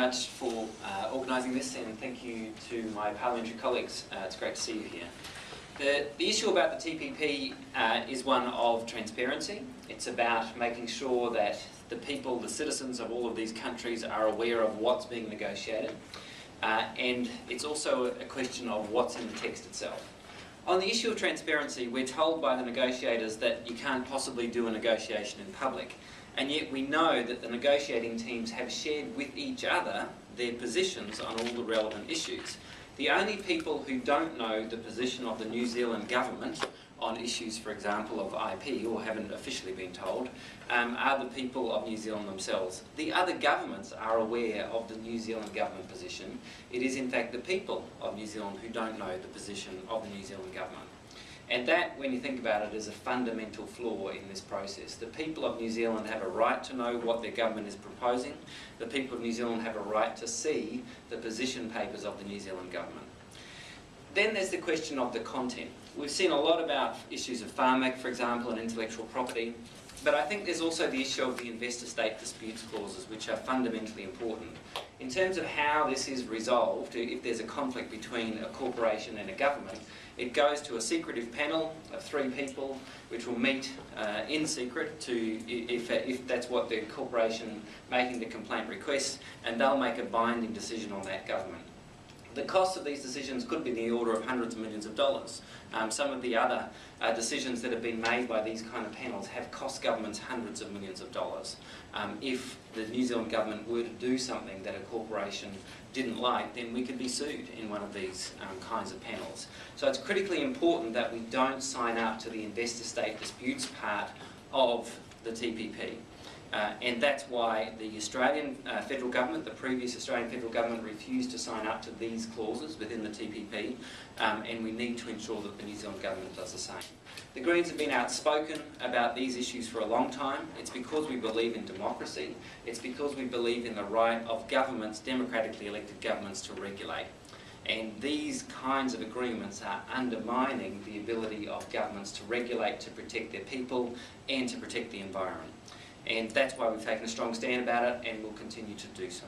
much for organising this, and thank you to my parliamentary colleagues. It's great to see you here. The issue about the TPP is one of transparency. It's about making sure that the people, the citizens of all of these countries are aware of what's being negotiated. And it's also a question of what's in the text itself. On the issue of transparency, we're told by the negotiators that you can't possibly do a negotiation in public. And yet we know that the negotiating teams have shared with each other their positions on all the relevant issues. The only people who don't know the position of the New Zealand government on issues, for example, of IP, or haven't officially been told, are the people of New Zealand themselves. The other governments are aware of the New Zealand government position. It is in fact the people of New Zealand who don't know the position of the New Zealand government. And that, when you think about it, is a fundamental flaw in this process. The people of New Zealand have a right to know what their government is proposing. The people of New Zealand have a right to see the position papers of the New Zealand government. Then there's the question of the content. We've seen a lot about issues of whānau, for example, and intellectual property, but I think there's also the issue of the investor-state disputes clauses, which are fundamentally important. In terms of how this is resolved, if there's a conflict between a corporation and a government, it goes to a secretive panel of 3 people, which will meet in secret if that's what the corporation making the complaint requests, and they'll make a binding decision on that government. The cost of these decisions could be in the order of hundreds of millions of dollars. Some of the other decisions that have been made by these kind of panels have cost governments hundreds of millions of dollars. If the New Zealand government were to do something that a corporation didn't like, then we could be sued in one of these kinds of panels. So it's critically important that we don't sign up to the investor-state disputes part of the TPP. And that's why the Australian federal government, the previous Australian federal government, refused to sign up to these clauses within the TPP, and we need to ensure that the New Zealand government does the same. The Greens have been outspoken about these issues for a long time. It's because we believe in democracy. It's because we believe in the right of governments, democratically elected governments, to regulate. And these kinds of agreements are undermining the ability of governments to regulate, to protect their people, and to protect the environment. And that's why we've taken a strong stand about it, and will continue to do so.